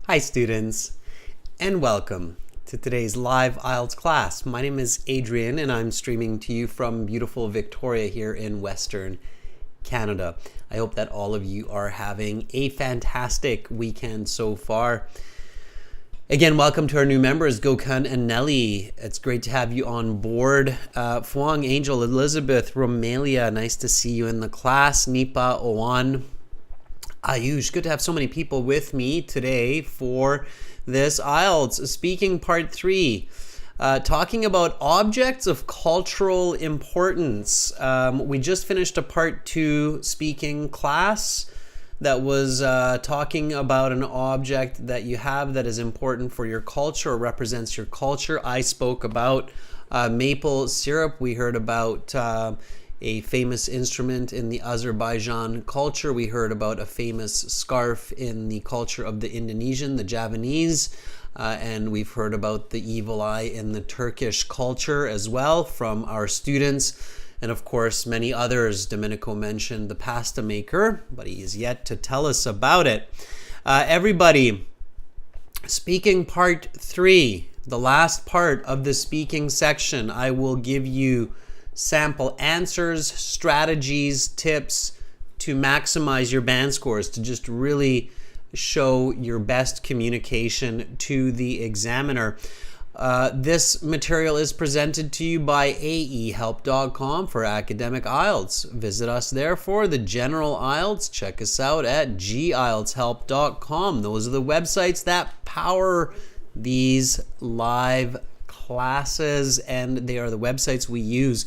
Hi students, and welcome to today's live IELTS class. My name is Adrian and I'm streaming to you from beautiful Victoria here in Western Canada. I hope that all of you are having a fantastic weekend so far. Again, welcome to our new members, Gokun and Nelly. It's great to have you on board. Fuang, Angel, Elizabeth, Romelia, nice to see you in the class. Nipa, Owan, Ayush, good to have so many people with me today for this IELTS speaking part 3, talking about objects of cultural importance. We just finished a part 2 speaking class that was talking about an object that you have that is important for your culture or represents your culture. I spoke about maple syrup. We heard about a famous instrument in the Azerbaijan culture. We heard about a famous scarf in the culture of the Indonesian, the Javanese, and we've heard about the evil eye in the Turkish culture as well from our students. And of course, many others. Domenico mentioned the pasta maker, but he is yet to tell us about it. Everybody, speaking part 3, the last part of the speaking section, I will give you sample answers, strategies, tips to maximize your band scores, to just really show your best communication to the examiner. This material is presented to you by aehelp.com for academic IELTS. Visit us there for the general IELTS. Check us out at gieltshelp.com. Those are the websites that power these live classes, and they are the websites we use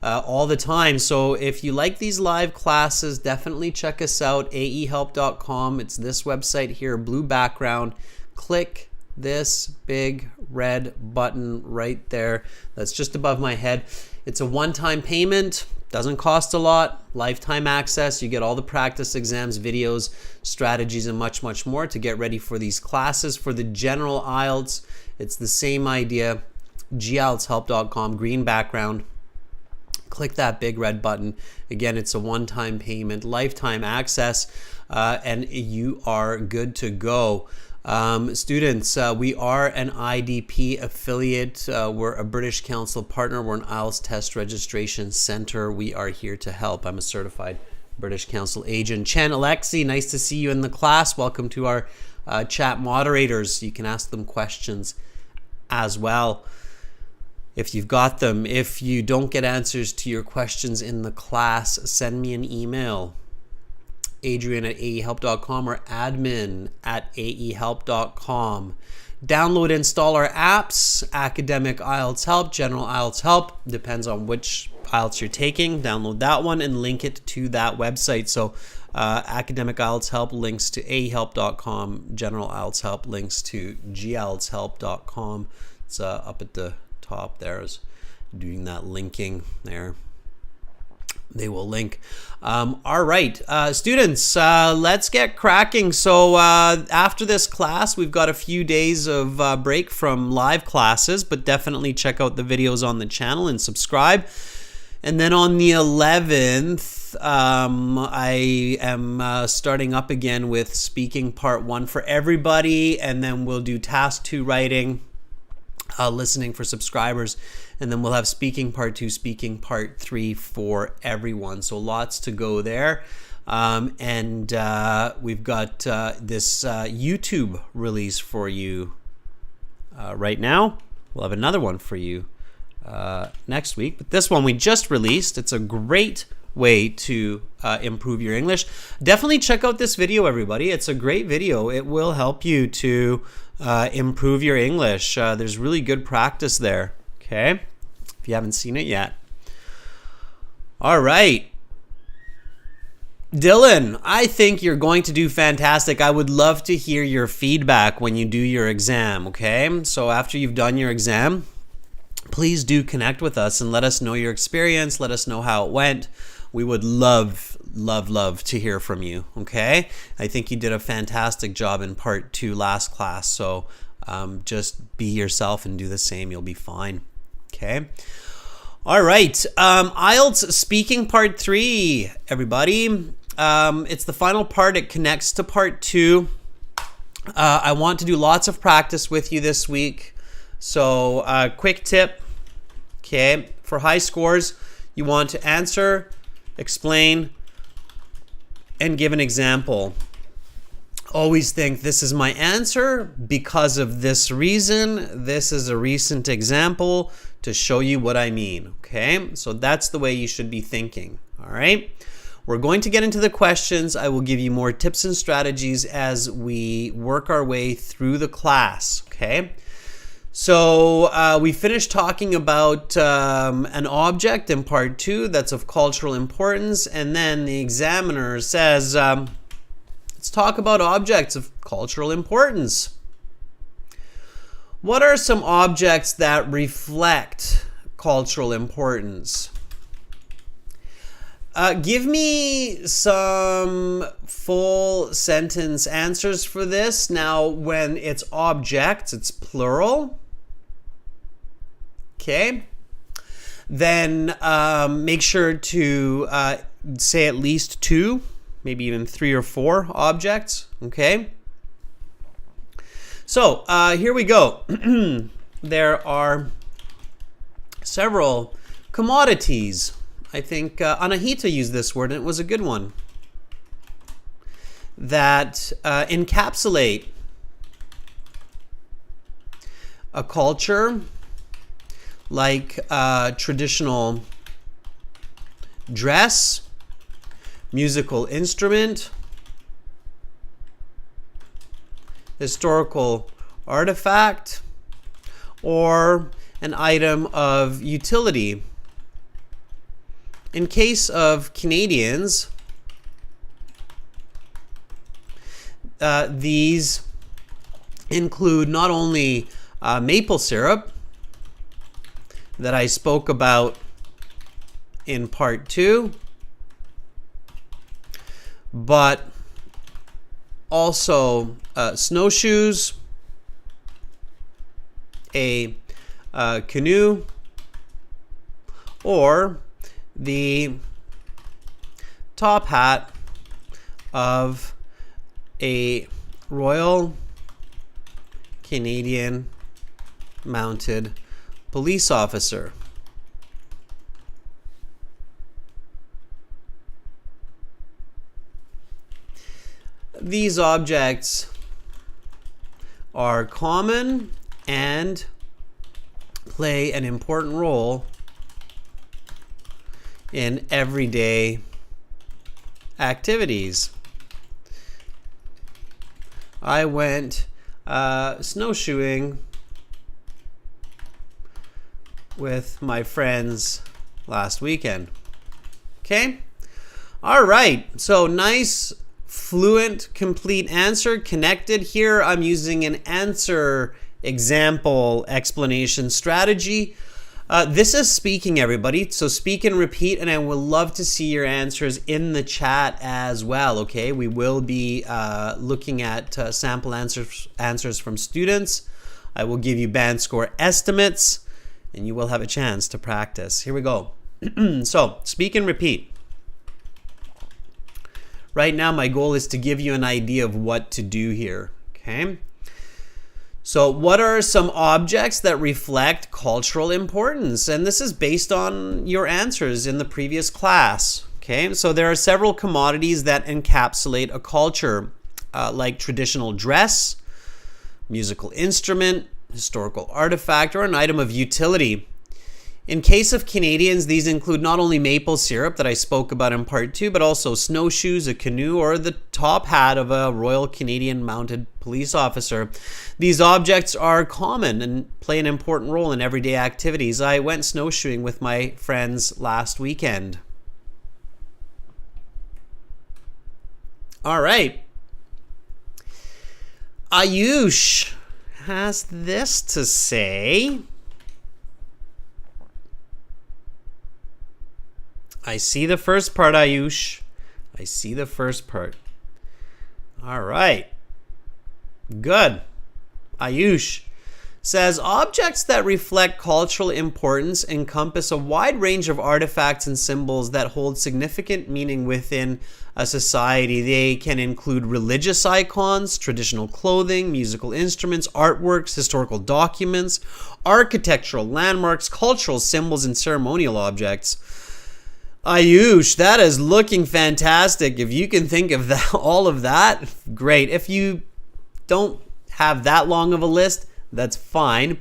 all the time. So if you like these live classes, definitely check us out, aehelp.com. It's this website here, blue background. Click this big red button right there that's just above my head. It's a one-time payment, doesn't cost a lot, lifetime access. You get all the practice exams, videos, strategies, and much more to get ready for these classes. For the general IELTS, it's the same idea, gieltshelp.com, green background. Click that big red button. Again, it's a one-time payment, lifetime access, and you are good to go. Students, we are an IDP affiliate. We're a British Council partner. We're an IELTS test registration center. We are here to help. I'm a certified British Council agent. Chen, Alexi, nice to see you in the class. Welcome to our chat moderators. You can ask them questions as well if you've got them. If you don't get answers to your questions in the class, send me an email, adrian@aehelp.com or admin@aehelp.com. Download, install our apps, Academic IELTS Help, General IELTS Help, depends on which IELTS you're taking. Download that one and link it to that website. So Academic IELTS Help links to aehelp.com, General IELTS Help links to gieltshelp.com. It's up at the top there, is doing that linking there. They will link. All right, students, let's get cracking. So after this class, we've got a few days of break from live classes, but definitely check out the videos on the channel and subscribe. And then on the 11th, I am starting up again with speaking part 1 for everybody, and then we'll do task 2 writing, listening for subscribers, and then we'll have speaking part 2, speaking part 3 for everyone. So lots to go there. And we've got this YouTube release for you right now. We'll have another one for you next week, but this one we just released. It's a great way to improve your English. Definitely check out this video, everybody. It's a great video. It will help you to improve your English. There's really good practice there, okay, if you haven't seen it yet. All right, Dylan, I think you're going to do fantastic. I would love to hear your feedback when you do your exam, okay? So after you've done your exam, please do connect with us and let us know your experience. Let us know how it went. We would love to hear from you, okay? I think you did a fantastic job in part 2 last class, so just be yourself and do the same. You'll be fine, okay? All right, IELTS speaking part 3, everybody. It's the final part. It connects to part 2. I want to do lots of practice with you this week. So quick tip, okay, for high scores, you want to answer, explain, and give an example. Always think, this is my answer because of this reason. This is a recent example to show you what I mean, okay? So that's the way you should be thinking, all right? We're going to get into the questions. I will give you more tips and strategies as we work our way through the class, okay? So we finished talking about an object in part 2 that's of cultural importance, and then the examiner says, let's talk about objects of cultural importance. What are some objects that reflect cultural importance? Give me some full sentence answers for this. Now, when it's objects, it's plural. Okay. Then make sure to say at least 2, maybe even 3 or 4 objects. Okay. So here we go. There are several commodities. I think Anahita used this word, and it was a good one, that encapsulate a culture, like traditional dress, musical instrument, historical artifact, or an item of utility. In case of Canadians, these include not only maple syrup that I spoke about in part 2, but also snowshoes, a canoe, or the top hat of a Royal Canadian Mounted Police officer. These objects are common and play an important role in everyday activities. I went snowshoeing with my friends last weekend. Okay? All right. So nice, fluent, complete answer. Connected. Here I'm using an answer example explanation strategy. This is speaking, everybody. So speak and repeat, and I would love to see your answers in the chat as well, okay? We will be looking at sample answers from students. I will give you band score estimates, and you will have a chance to practice. Here we go. So speak and repeat. Right now, my goal is to give you an idea of what to do here, okay? So what are some objects that reflect cultural importance? And this is based on your answers in the previous class. Okay, so there are several commodities that encapsulate a culture, like traditional dress, musical instrument, historical artifact, or an item of utility. In case of Canadians, these include not only maple syrup that I spoke about in part 2, but also snowshoes, a canoe, or the top hat of a Royal Canadian Mounted Police officer. These objects are common and play an important role in everyday activities. I went snowshoeing with my friends last weekend. All right. Ayush has this to say. I see the first part, Ayush. I see the first part. All right. Good. Ayush, says objects that reflect cultural importance encompass a wide range of artifacts and symbols that hold significant meaning within a society. They can include religious icons, traditional clothing, musical instruments, artworks, historical documents, architectural landmarks, cultural symbols, and ceremonial objects. Ayush, that is looking fantastic. If you can think of that, all of that, great. If you don't have that long of a list, that's fine.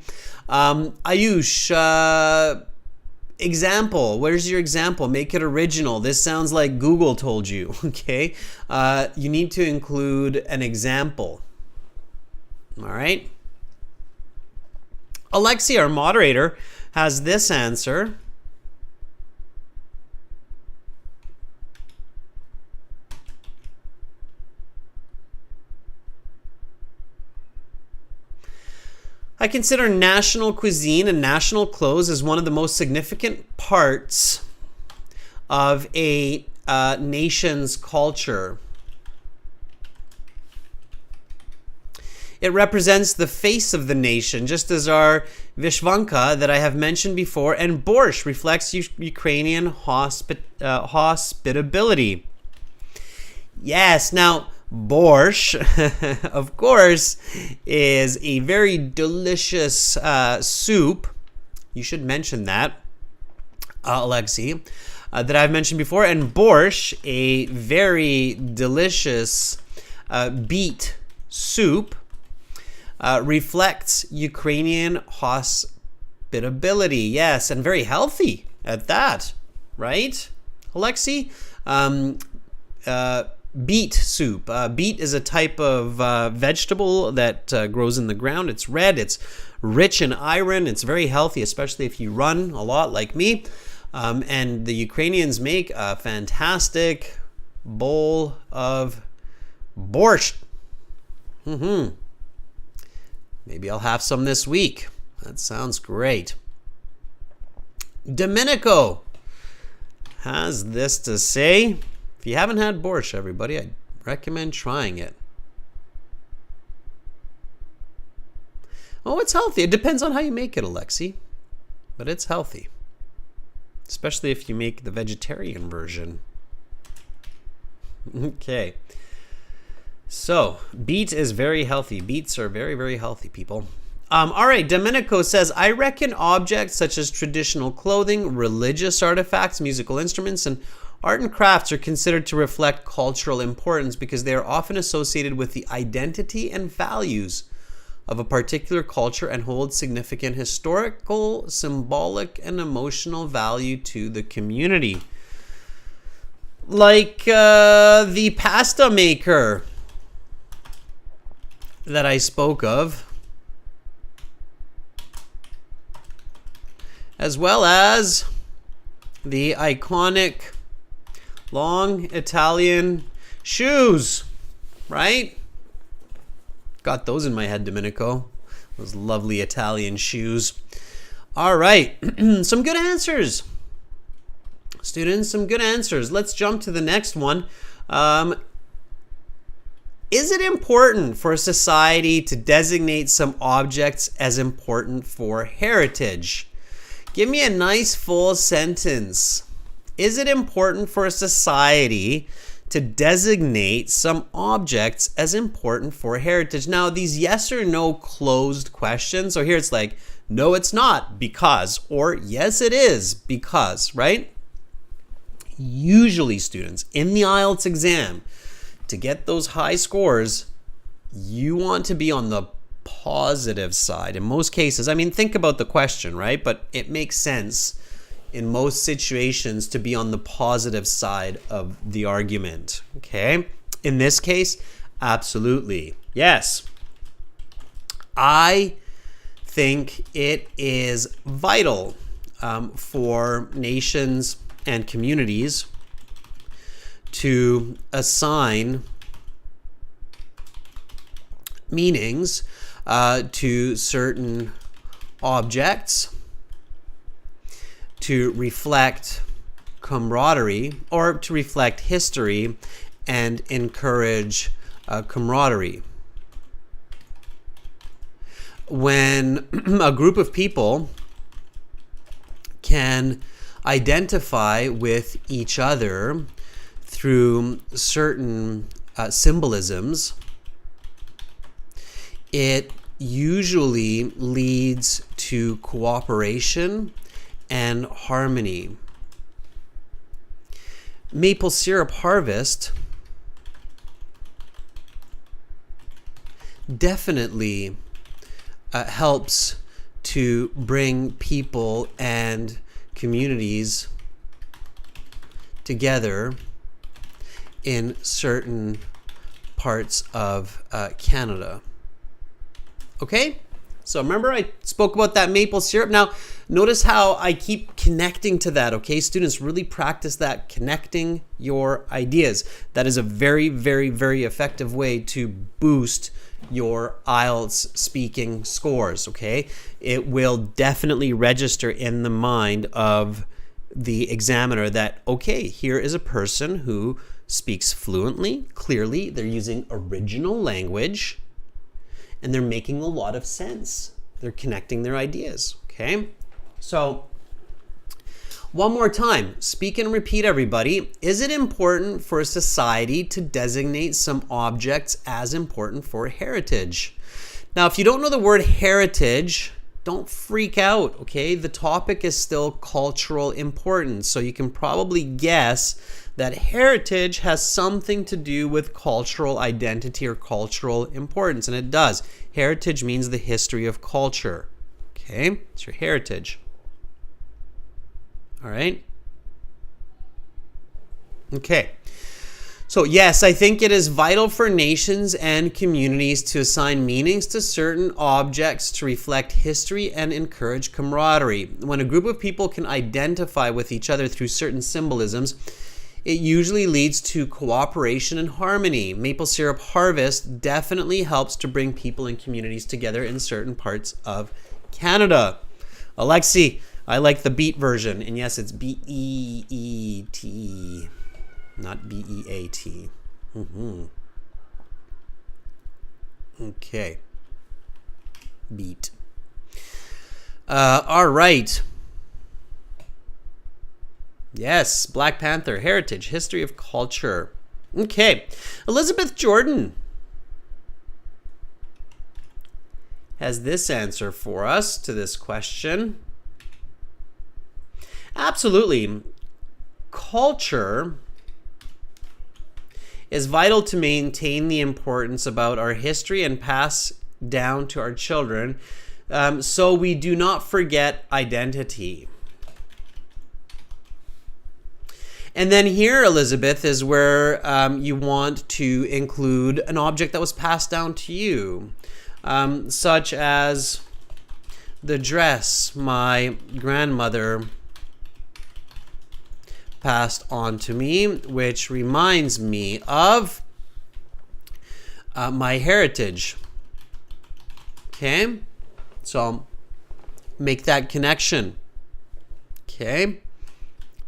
Ayush, example. Where's your example? Make it original. This sounds like Google told you, okay? You need to include an example. All right? Alexi, our moderator, has this answer. I consider national cuisine and national clothes as one of the most significant parts of a nation's culture. It represents the face of the nation, just as our vishvanka that I have mentioned before, and borscht reflects Ukrainian hospitability. Yes, now borscht, of course, is a very delicious soup. You should mention that, Alexi, that I've mentioned before. And borscht, a very delicious beet soup, reflects Ukrainian hospitability. Yes, and very healthy at that, right, Alexi? Beet soup. Beet is a type of vegetable that grows in the ground. It's red. It's rich in iron. It's very healthy, especially if you run a lot like me. And the Ukrainians make a fantastic bowl of borscht. Maybe I'll have some this week. That sounds great. Domenico has this to say. If you haven't had borscht, everybody, I'd recommend trying it. Oh, it's healthy. It depends on how you make it, Alexi. But it's healthy. Especially if you make the vegetarian version. Okay. So, beet is very healthy. Beets are very, very healthy, people. All right, Domenico says, I reckon objects such as traditional clothing, religious artifacts, musical instruments, and art and crafts are considered to reflect cultural importance because they are often associated with the identity and values of a particular culture and hold significant historical, symbolic, and emotional value to the community. Like the pasta maker that I spoke of, as well as the iconic long Italian shoes, right? Got those in my head, Domenico. Those lovely Italian shoes. All right, some good answers. Students, some good answers. Let's jump to the next one. Is it important for a society to designate some objects as important for heritage? Give me a nice full sentence. Is it important for a society to designate some objects as important for heritage? Now, these yes or no closed questions, so here it's like, no, it's not, because, or yes, it is, because, right? Usually, students, in the IELTS exam, to get those high scores, you want to be on the positive side. In most cases, I mean, think about the question, right? But it makes sense in most situations to be on the positive side of the argument, okay? In this case, absolutely. Yes. I think it is vital for nations and communities to assign meanings to certain objects to reflect camaraderie or to reflect history and encourage camaraderie. when a group of people can identify with each other through certain symbolisms, it usually leads to cooperation and harmony. Maple syrup harvest definitely helps to bring people and communities together in certain parts of Canada. Okay? So remember I spoke about that maple syrup. Now, notice how I keep connecting to that, okay? Students, really practice that, connecting your ideas. That is a very, very, very effective way to boost your IELTS speaking scores, okay? It will definitely register in the mind of the examiner that, okay, here is a person who speaks fluently, clearly, they're using original language, and they're making a lot of sense. They're connecting their ideas, okay? So, one more time, speak and repeat, everybody. Is it important for a society to designate some objects as important for heritage? Now, if you don't know the word heritage, don't freak out, okay? The topic is still cultural importance, so you can probably guess that heritage has something to do with cultural identity or cultural importance, and it does. Heritage means the history of culture, okay? It's your heritage. All right? Okay. So yes, I think it is vital for nations and communities to assign meanings to certain objects to reflect history and encourage camaraderie. When a group of people can identify with each other through certain symbolisms, it usually leads to cooperation and harmony. Maple syrup harvest definitely helps to bring people and communities together in certain parts of Canada. Alexi, I like the beat version. And yes, it's B-E-E-T, not B-E-A-T. Okay. Beat. All right. Yes, Black Panther, heritage, history of culture. Okay, Elizabeth Jordan has this answer for us to this question. Absolutely. Culture is vital to maintain the importance about our history and pass down to our children, so we do not forget identity. And then here, Elizabeth, is where you want to include an object that was passed down to you, such as the dress my grandmother passed on to me, which reminds me of my heritage. Okay? So make that connection. Okay?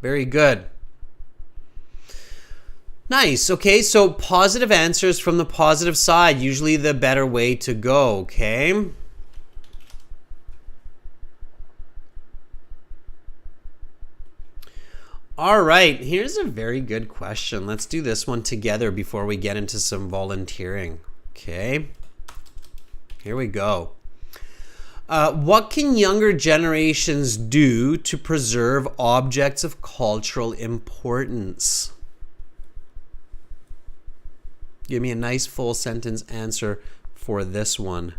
Very good. Nice. Okay, so positive answers from the positive side, usually the better way to go, okay? All right, here's a very good question. Let's do this one together before we get into some volunteering, okay? Here we go. What can younger generations do to preserve objects of cultural importance? Give me a nice full sentence answer for this one.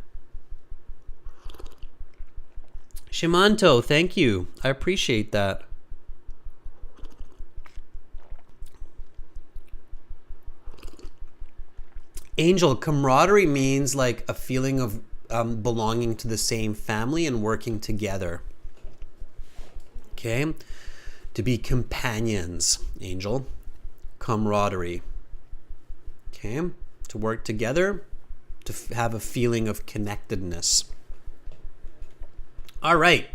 Shimanto, thank you. I appreciate that. Angel, camaraderie means like a feeling of belonging to the same family and working together. Okay? To be companions, Angel. Camaraderie. Okay? To work together, to have a feeling of connectedness. All right.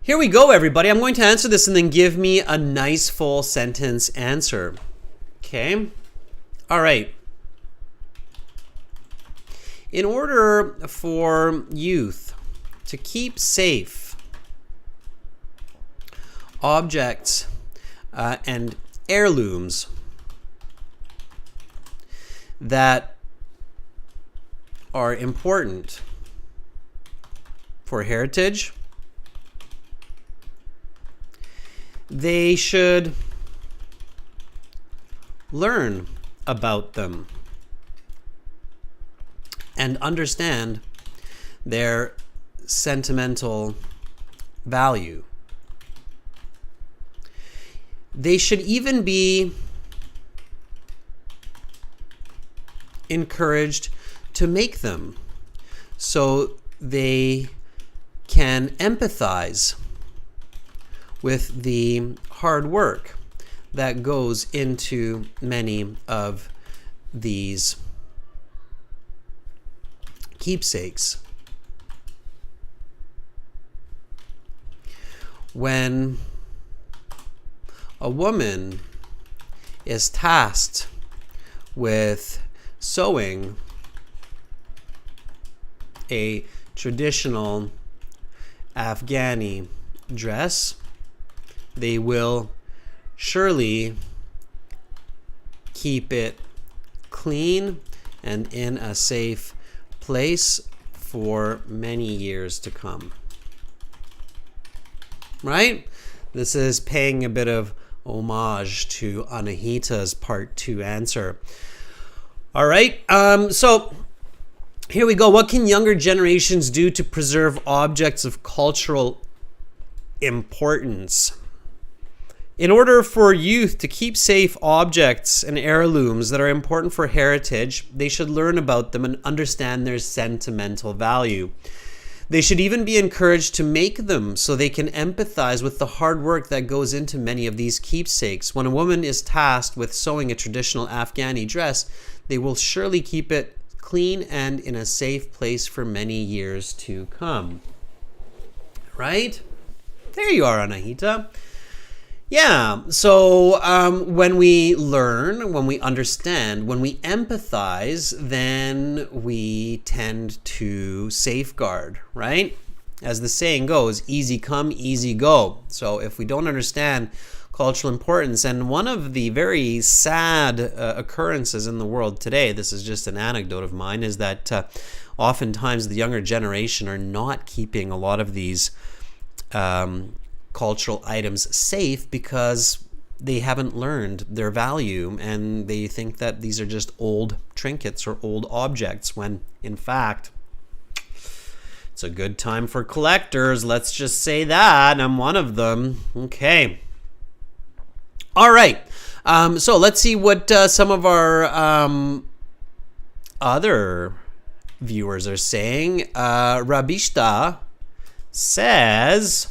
Here we go, everybody. I'm going to answer this and then give me a nice full sentence answer. Okay? All right. In order for youth to keep safe objects and heirlooms that are important for heritage, they should learn about them and understand their sentimental value. They should even be encouraged to make them so they can empathize with the hard work that goes into many of these keepsakes. When a woman is tasked with sewing a traditional Afghani dress, they will surely keep it clean and in a safe place for many years to come. Right? This is paying a bit of homage to Anahita's part 2 answer. All right, so here we go. What can younger generations do to preserve objects of cultural importance? In order for youth to keep safe objects and heirlooms that are important for heritage, they should learn about them and understand their sentimental value. They should even be encouraged to make them so they can empathize with the hard work that goes into many of these keepsakes. When a woman is tasked with sewing a traditional Afghani dress, they will surely keep it clean and in a safe place for many years to come. Right? There you are, Anahita. Yeah, so when we learn, when we understand, when we empathize, then we tend to safeguard, right? As the saying goes, easy come, easy go. So if we don't understand cultural importance, and one of the very sad occurrences in the world today, this is just an anecdote of mine, is that oftentimes the younger generation are not keeping a lot of these cultural items safe because they haven't learned their value and they think that these are just old trinkets or old objects, when in fact it's a good time for collectors. Let's just say that. I'm one of them. Okay. All right. So let's see what some of our other viewers are saying. Rabishta says,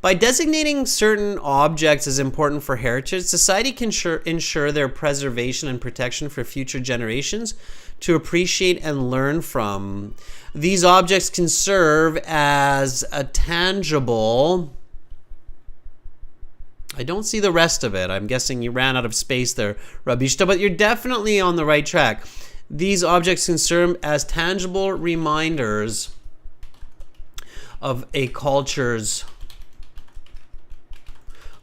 by designating certain objects as important for heritage, society can ensure their preservation and protection for future generations to appreciate and learn from. These objects can serve as a tangible... I don't see the rest of it. I'm guessing you ran out of space there, Rabishta, but you're definitely on the right track. These objects can serve as tangible reminders of a culture's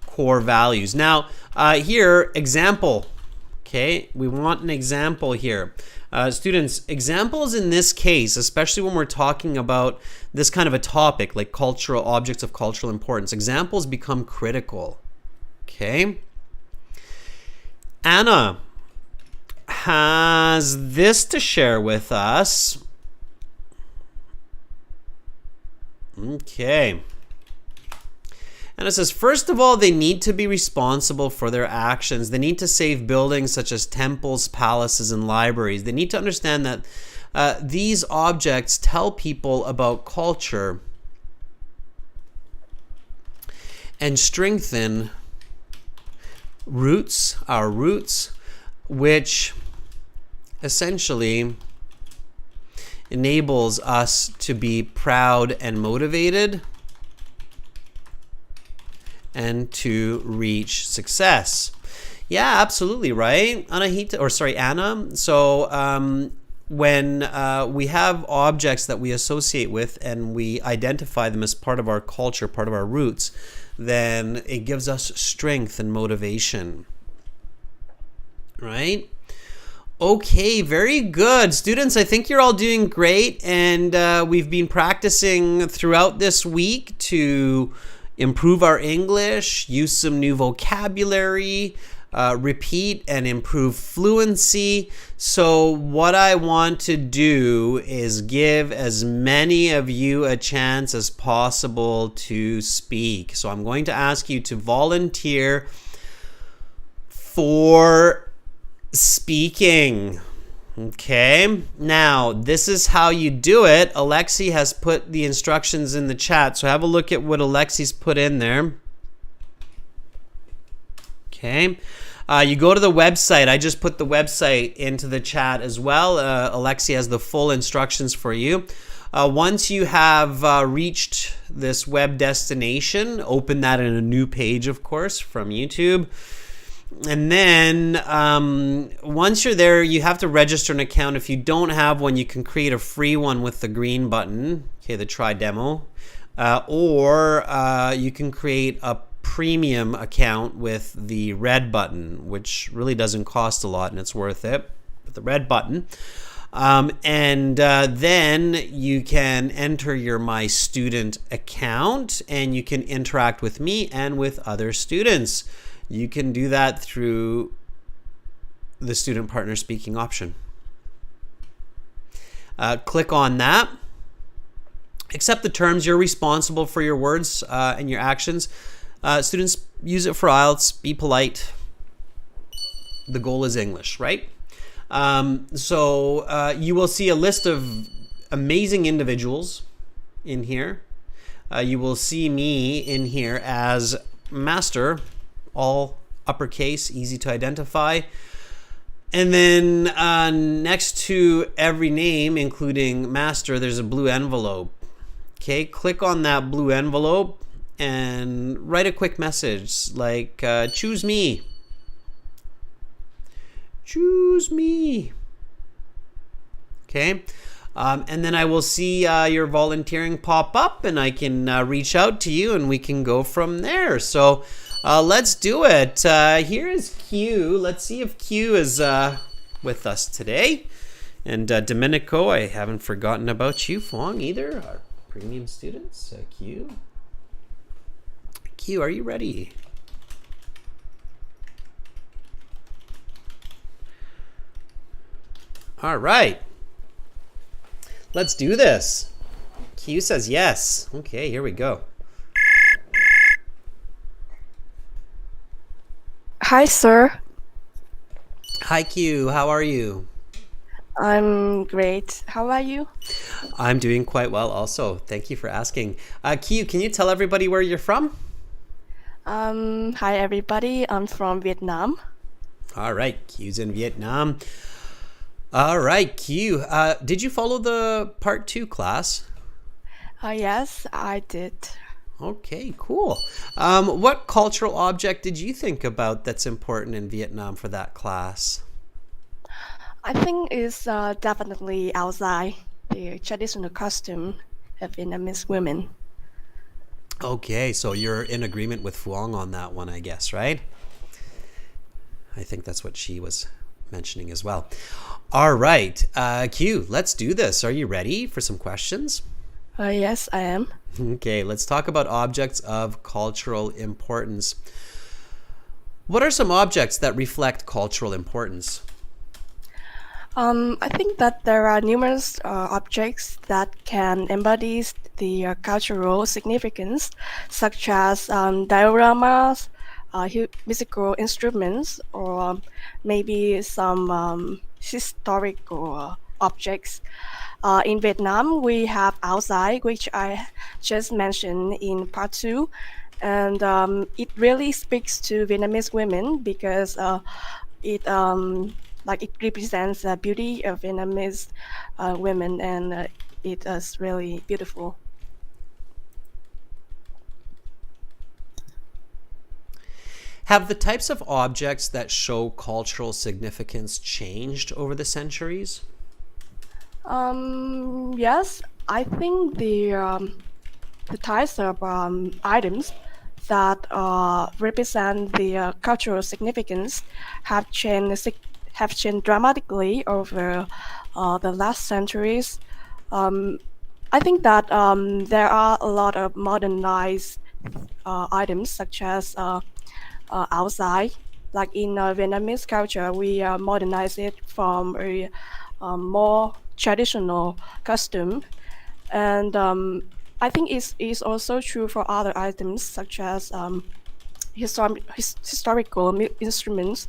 core values. Now, here, example. Okay, we want an example here. Students, examples in this case, especially when we're talking about this kind of a topic like cultural objects of cultural importance, examples become critical. Okay. Anna has this to share with us. Okay. And it says, first of all, they need to be responsible for their actions. They need to save buildings such as temples, palaces, and libraries. They need to understand that these objects tell people about culture and strengthen our roots, which essentially enables us to be proud and motivated and to reach success. Yeah, absolutely right, Anahita, or sorry, Anna. So when we have objects that we associate with and we identify them as part of our culture, part of our roots, then it gives us strength and motivation, right? Okay, very good. Students, I think you're all doing great, and we've been practicing throughout this week to improve our English, use some new vocabulary, repeat and improve fluency. So what I want to do is give as many of you a chance as possible to speak. So I'm going to ask you to volunteer for speaking. Okay, now this is how you do it. Alexi has put the instructions in the chat, so have a look at what Alexi's put in there. Okay, you go to the website. I just put the website into the chat as well. Alexi has the full instructions for you. Once you have reached this web destination, open that in a new page, of course, from YouTube. And then once you're there, you have to register an account. If you don't have one, you can create a free one with the green button, okay, the try demo, or you can create a premium account with the red button, which really doesn't cost a lot and it's worth it, with the red button. Then you can enter your My Student account and you can interact with me and with other students. You can do that through the Student Partner Speaking option. Click on that. Accept the terms. You're responsible for your words and your actions. Students, use it for IELTS. Be polite. The goal is English, right? You will see a list of amazing individuals in here. You will see me in here as Master, all uppercase, easy to identify. And then next to every name, including Master, there's a blue envelope. Okay, click on that blue envelope and write a quick message like, choose me. Choose me. Okay. And then I will see your volunteering pop up and I can reach out to you and we can go from there. So let's do it. Here is Q. Let's see if Q is with us today. And Domenico, I haven't forgotten about you. Fong either, our premium students. Q. Q, are you ready? All right. Let's do this. Q says yes. Okay, here we go. Hi, sir. Hi, Q. How are you? I'm great. How are you? I'm doing quite well also. Thank you for asking. Q, can you tell everybody where you're from? Hi, everybody. I'm from Vietnam. All right. Q's in Vietnam. All right, Q. Did you follow the part 2 class? Yes, I did. Okay, cool. What cultural object did you think about that's important in Vietnam for that class? I think it's definitely outside the traditional costume of Vietnamese women. Okay, so you're in agreement with Phuong on that one, I guess, right? I think that's what she was mentioning as well. All right, Q, let's do this. Are you ready for some questions? Yes, I am. Okay, let's talk about objects of cultural importance. What are some objects that reflect cultural importance? I think that there are numerous objects that can embody the cultural significance, such as dioramas, musical instruments, or maybe some historical objects. In Vietnam, we have outside, which I just mentioned in part 2, and it really speaks to Vietnamese women because it represents the beauty of Vietnamese women, and it is really beautiful. Have the types of objects that show cultural significance changed over the centuries? Yes, I think the types of items that represent the cultural significance have have changed dramatically over the last centuries. Um, I think that there are a lot of modernized items such as outside. Like in Vietnamese culture, we modernize it from a more traditional costume, and I think it's also true for other items such as historical instruments,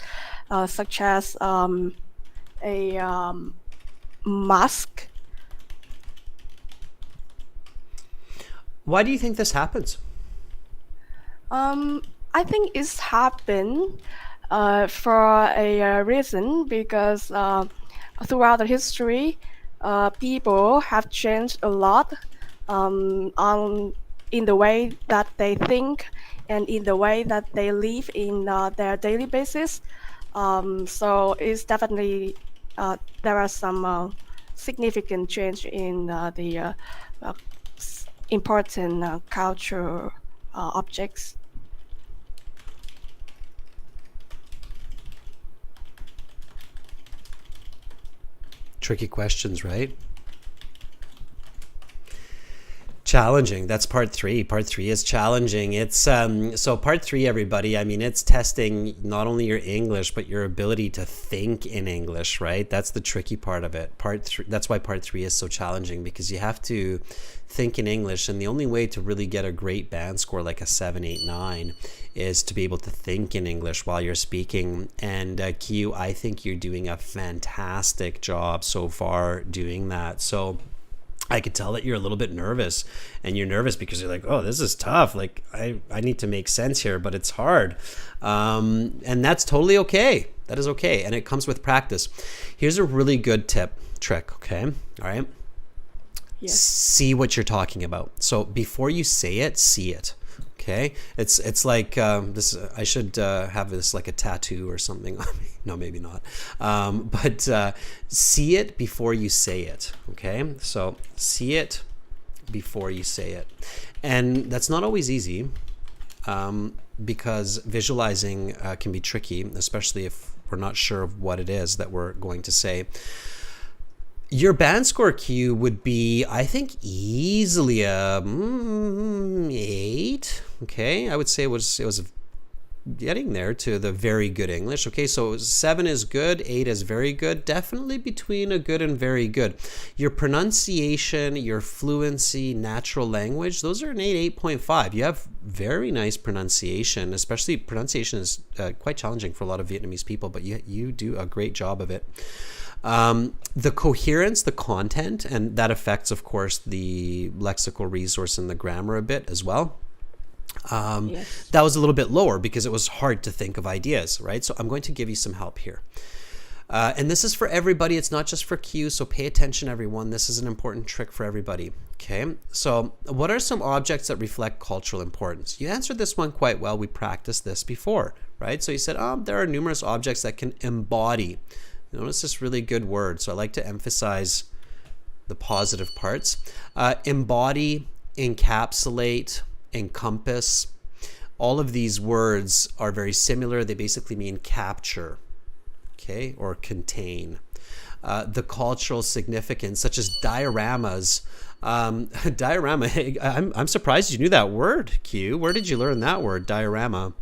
such as a mask. Why do you think this happens? Um, I think it's happened for a reason because throughout the history, people have changed a lot on in the way that they think and in the way that they live in their daily basis. So it's definitely there are some significant change in the uh, important culture objects. Tricky questions, right? Challenging. That's part three. Part three is challenging. It's so part three, everybody. I mean, it's testing not only your English but your ability to think in English, right? That's the tricky part of it. Part three. That's why part three is so challenging, because you have to think in English, and the only way to really get a great band score like a 7, 8, 9 is to be able to think in English while you're speaking. And Q, I think you're doing a fantastic job so far doing that. So I could tell that you're a little bit nervous, and you're nervous because you're like, oh, this is tough. Like I need to make sense here, but it's hard. And that's totally okay. That is okay. And it comes with practice. Here's a really good trick. Okay. All right. Yes. See what you're talking about. So before you say it, see it. Okay, it's like this. I should have this like a tattoo or something on me. No, maybe not. But see it before you say it. Okay, so see it before you say it, and that's not always easy, because visualizing can be tricky, especially if we're not sure of what it is that we're going to say. Your band score Q would be, I think, easily a 8. Okay, I would say it was getting there to the very good English. Okay, so 7 is good, 8 is very good, definitely between a good and very good. Your pronunciation, your fluency, natural language, those are an 8, 8.5. You have very nice pronunciation, especially pronunciation is quite challenging for a lot of Vietnamese people, but you do a great job of it. The coherence, the content, and that affects, of course, the lexical resource and the grammar a bit as well. Yes. That was a little bit lower because it was hard to think of ideas, right? So I'm going to give you some help here. And this is for everybody. It's not just for Q, so pay attention, everyone. This is an important trick for everybody. Okay, so what are some objects that reflect cultural importance? You answered this one quite well. We practiced this before, right? So you said, there are numerous objects that can embody. Notice this really good word. So I like to emphasize the positive parts. Embody, encapsulate, encompass. All of these words are very similar. They basically mean capture, okay, or contain. The cultural significance, such as dioramas. Diorama, I'm surprised you knew that word, Q. Where did you learn that word, diorama?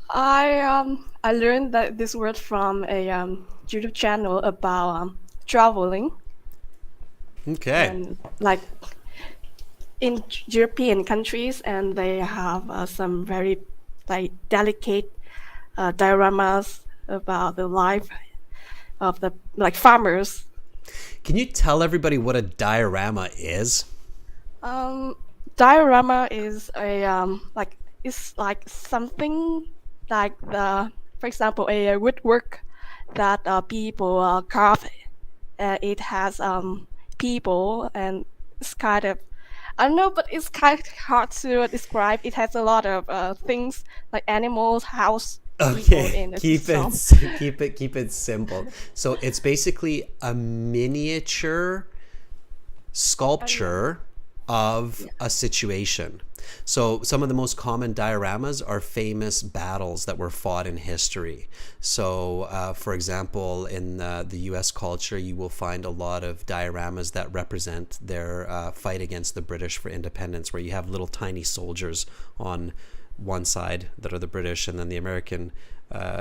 I learned that this word from a YouTube channel about traveling Okay. and like in European countries, and they have some very like delicate dioramas about the life of the like farmers. Can you tell everybody what a diorama is? Um, Diorama is a like it's like something like the, for example, a woodwork that people carve. It has people, and it's kind of, I don't know, but it's kind of hard to describe. It has a lot of things like animals, house, people Okay, in it. keep it So keep it simple. So it's basically a miniature sculpture of Yeah. a situation. So some of the most common dioramas are famous battles that were fought in history. So for example, in the US culture, you will find a lot of dioramas that represent their fight against the British for independence, where you have little tiny soldiers on one side that are the British, and then the American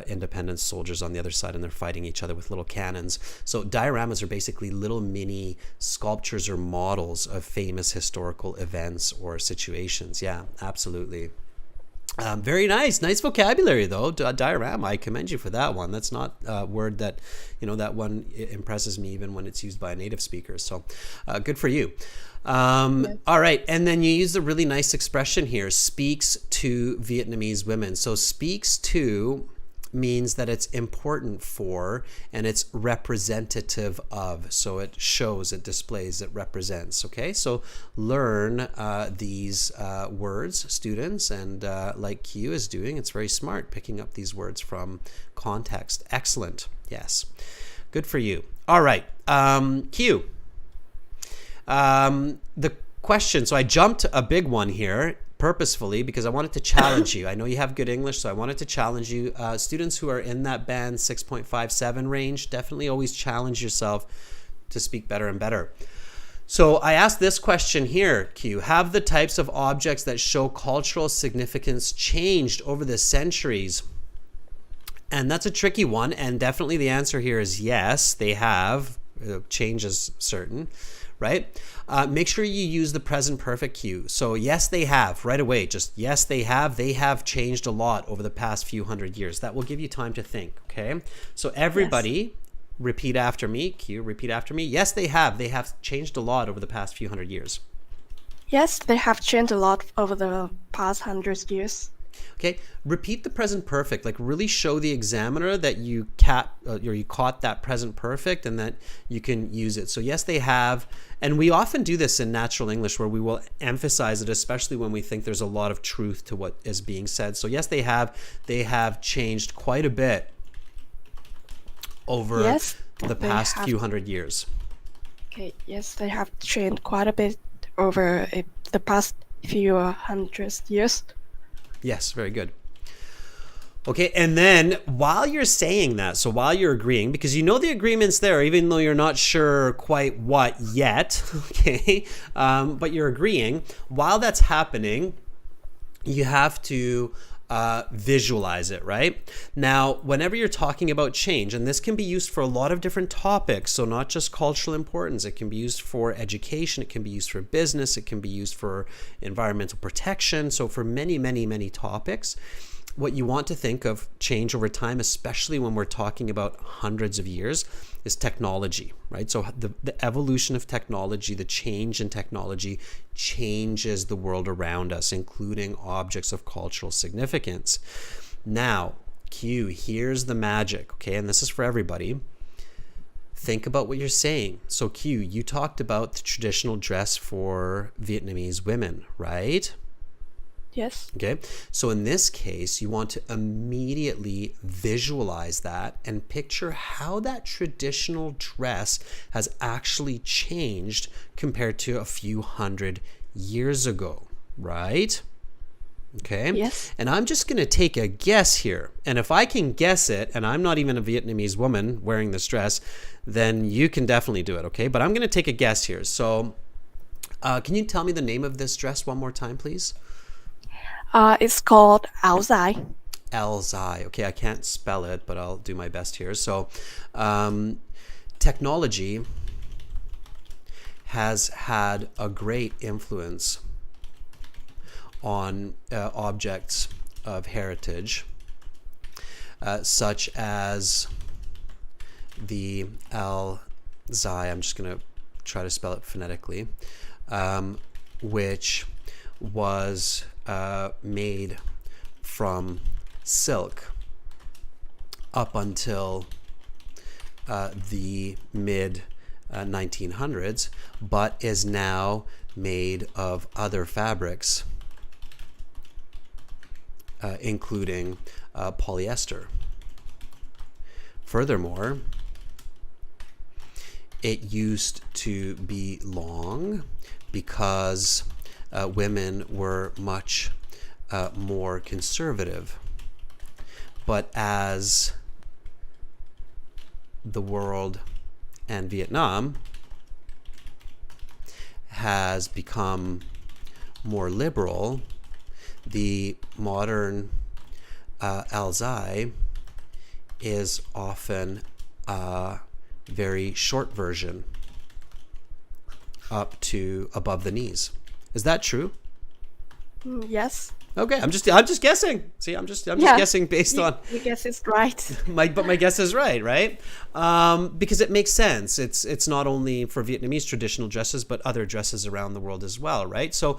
independence soldiers on the other side, and they're fighting each other with little cannons. So dioramas are basically little mini sculptures or models of famous historical events or situations. Yeah, absolutely. Very nice. Nice vocabulary, though. Diorama. I commend you for that one. That's not a word that, that one impresses me even when it's used by a native speaker. So good for you. All right. And then you use the really nice expression here, speaks to Vietnamese women. So speaks to means that it's important for and it's representative of. So it shows, it displays, it represents. Okay, so learn these words, students, and like Q is doing, it's very smart picking up these words from context. Excellent. Yes, good for you. All right, Q. The question, so I jumped a big one here purposefully because I wanted to challenge you. I know you have good English, so I wanted to challenge you. Students who are in that band 6.57 range, definitely always challenge yourself to speak better and better. So I asked this question here, Q. Have the types of objects that show cultural significance changed over the centuries? And that's a tricky one, and definitely the answer here is yes, they have. Change is certain, right? Make sure you use the present perfect cue. So yes, they have, right away. Just yes, they have. They have changed a lot over the past few hundred years. That will give you time to think, okay? So everybody, repeat after me. Q, repeat after me. Yes, they have. They have changed a lot over the past few hundred years. Yes, they have changed a lot over the past 100 years. Okay, repeat the present perfect. Like really show the examiner that you caught that present perfect and that you can use it. So yes, they have. And we often do this in natural English where we will emphasize it, especially when we think there's a lot of truth to what is being said. So yes, they have. They have changed quite a bit over the past few hundred years. Okay, yes, they have changed quite a bit over the past few hundred years. Yes, very good. Okay, and then while you're saying that, so while you're agreeing, because you know the agreement's there, even though you're not sure quite what yet, okay, but you're agreeing, while that's happening, you have to visualize it, right? Now, whenever you're talking about change, and this can be used for a lot of different topics, so not just cultural importance, it can be used for education, it can be used for business, it can be used for environmental protection, so for many, many, many topics, what you want to think of change over time, especially when we're talking about hundreds of years, is technology, right? So the evolution of technology, the change in technology changes the world around us, including objects of cultural significance. Now, Q, here's the magic, okay? And this is for everybody. Think about what you're saying. So Q, you talked about the traditional dress for Vietnamese women, right? Yes. Okay, so in this case, you want to immediately visualize that and picture how that traditional dress has actually changed compared to a few hundred years ago, right? Okay. Yes. And I'm just going to take a guess here. And if I can guess it, and I'm not even a Vietnamese woman wearing this dress, then you can definitely do it, okay? But I'm going to take a guess here. So can you tell me the name of this dress one more time, please? It's called áo dài. áo dài. Okay, I can't spell it, but I'll do my best here. So, technology has had a great influence on objects of heritage, such as the áo dài. I'm just going to try to spell it phonetically, which was made from silk up until the mid 1900s, but is now made of other fabrics, including polyester. Furthermore, it used to be long because women were much more conservative. But as the world and Vietnam has become more liberal, the modern alzai is often a very short version up to above the knees. Is that true? Yes. Okay, I'm just guessing. See, I'm just guessing based on your guess is right. but my guess is right? Because it makes sense. It's not only for Vietnamese traditional dresses, but other dresses around the world as well, right? So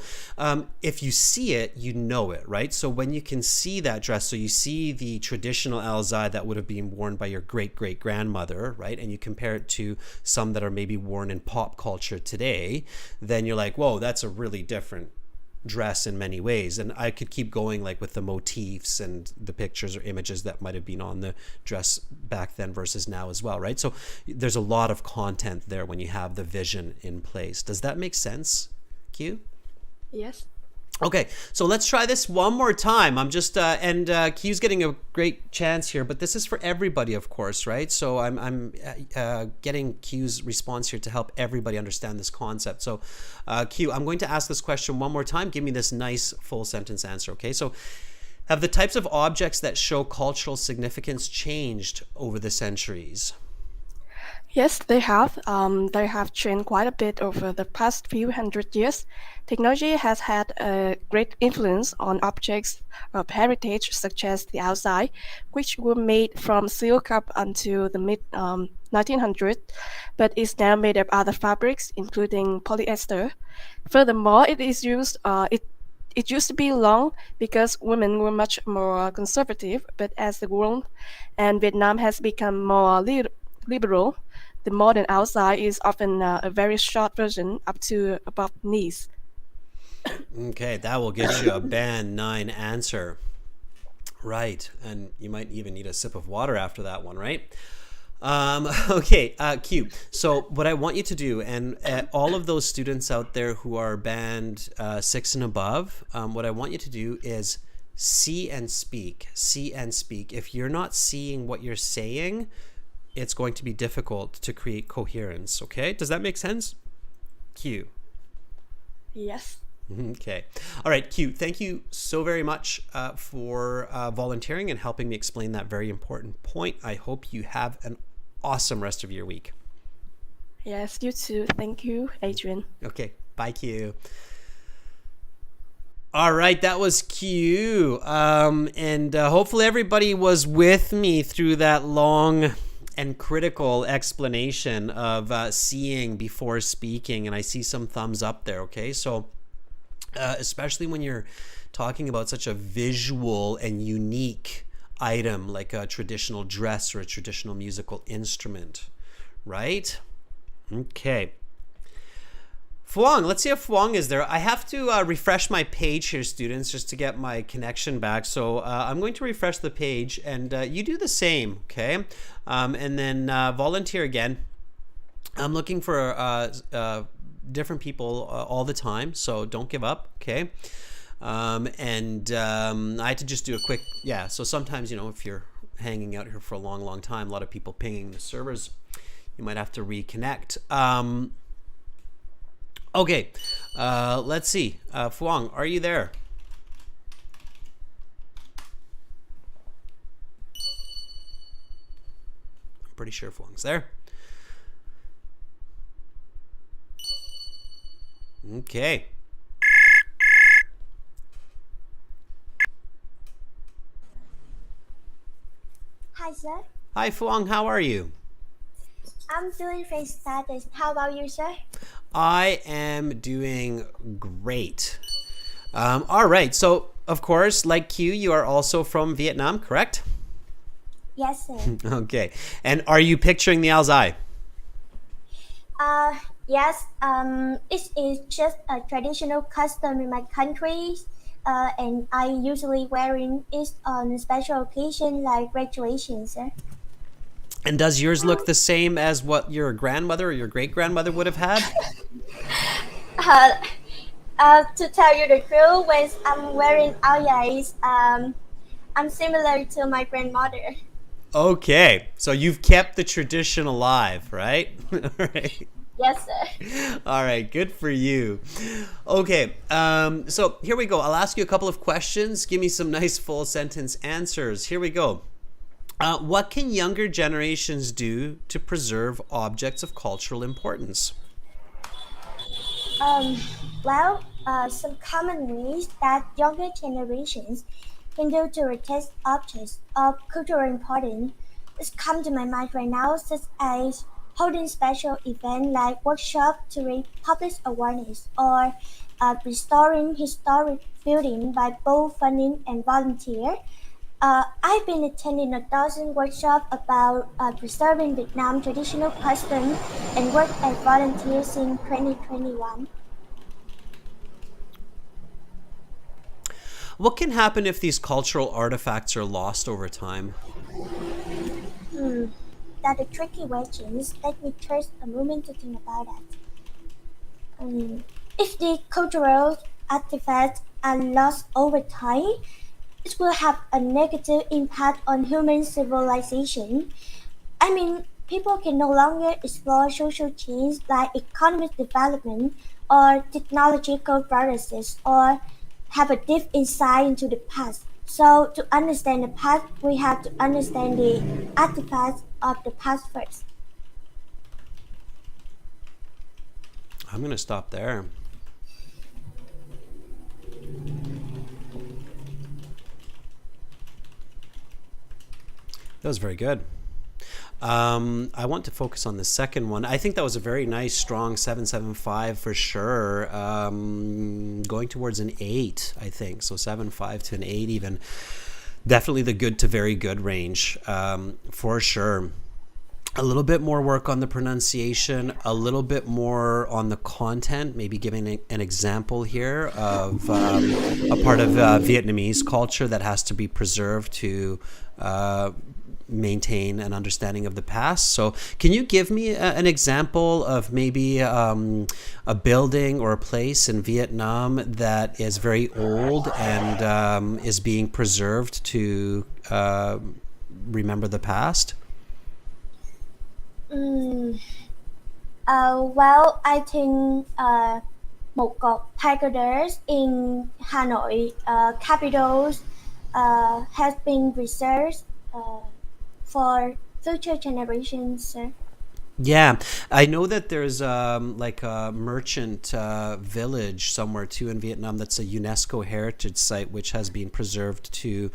if you see it, you know it, right? So when you can see that dress, so you see the traditional alzai that would have been worn by your great-great-grandmother, right? And you compare it to some that are maybe worn in pop culture today, then you're like, whoa, that's a really different dress in many ways. And I could keep going, like with the motifs and the pictures or images that might have been on the dress back then versus now as well, right? So there's a lot of content there when you have the vision in place. Does that make sense, Q? Yes. Okay, so let's try this one more time. I'm just Q's getting a great chance here, but this is for everybody, of course, right? So I'm getting Q's response here to help everybody understand this concept. So Q, I'm going to ask this question one more time. Give me this nice full sentence answer, okay? So have the types of objects that show cultural significance changed over the centuries? Yes, they have. They have changed quite a bit over the past few hundred years. Technology has had a great influence on objects of heritage, such as the outside, which were made from silk up until the mid 1900s, but is now made of other fabrics, including polyester. Furthermore, it is used. It used to be long because women were much more conservative, but as the world and Vietnam has become more liberal, the modern outside is often a very short version up to above knees. Okay, that will get you a band 9 answer. Right, and you might even need a sip of water after that one, right? Okay, Q. So what I want you to do, and all of those students out there who are band 6 and above, what I want you to do is see and speak. See and speak. If you're not seeing what you're saying, it's going to be difficult to create coherence, okay? Does that make sense? Q. Yes. Okay. All right, Q, thank you so very much for volunteering and helping me explain that very important point. I hope you have an awesome rest of your week. Yes, you too. Thank you, Adrian. Okay, bye, Q. All right, that was Q. And hopefully everybody was with me through that long and critical explanation of seeing before speaking. And I see some thumbs up there, okay? So especially when you're talking about such a visual and unique item like a traditional dress or a traditional musical instrument, right? Okay. Phuong, let's see if Phuong is there. I have to refresh my page here, students, just to get my connection back. So I'm going to refresh the page, and you do the same, okay? And then volunteer again. I'm looking for different people all the time, so don't give up, okay? I had to just do a quick, yeah, so sometimes, you know, if you're hanging out here for a long time, a lot of people pinging the servers, you might have to reconnect. Okay, let's see. Phuong, are you there? I'm pretty sure Phuong's there. Okay. Hi, sir. Hi, Phuong, how are you? I'm doing fantastic. How about you, sir? I am doing great. All right, so of course, like Q, you are also from Vietnam, correct? Yes, sir. Okay, and are you picturing the Alzai? Yes. It is just a traditional custom in my country, and I usually wearing it on special occasion like graduation, sir. And does yours look the same as what your grandmother or your great-grandmother would have had? Uh, to tell you the truth, when I'm wearing IELTS, I'm similar to my grandmother. Okay, so you've kept the tradition alive, right? All right. Yes, sir. All right, good for you. Okay, so here we go. I'll ask you a couple of questions. Give me some nice full sentence answers. Here we go. What can younger generations do to preserve objects of cultural importance? Um, some common ways that younger generations can do to retain objects of cultural importance is come to my mind right now, such as holding special events like workshops to raise public awareness or restoring historic buildings by both funding and volunteer. I've been attending a dozen workshops about preserving Vietnam traditional customs and work as volunteer since 2021. What can happen if these cultural artifacts are lost over time? Hmm, that a tricky questions. Let me take a moment to think about that. If the cultural artifacts are lost over time, it will have a negative impact on human civilization. I mean, people can no longer explore social change like economic development or technological progresses or have a deep insight into the past. So, to understand the past, we have to understand the artifacts of the past first. I'm going to stop there. That was very good. I want to focus on the second one. I think that was a very nice, strong 7.75 for sure. Going towards an 8, I think. So 7.5 to an 8 even. Definitely the good to very good range, for sure. A little bit more work on the pronunciation, a little bit more on the content, maybe giving an example here of a part of Vietnamese culture that has to be preserved to maintain an understanding of the past. So can you give me an example of maybe a building or a place in Vietnam that is very old and is being preserved to remember the past? Mm, I think một cọc Tigers in Hanoi, capitals, has been reserved for future generations, sir. Yeah, I know that there's like a merchant village somewhere too in Vietnam that's a UNESCO heritage site which has been preserved to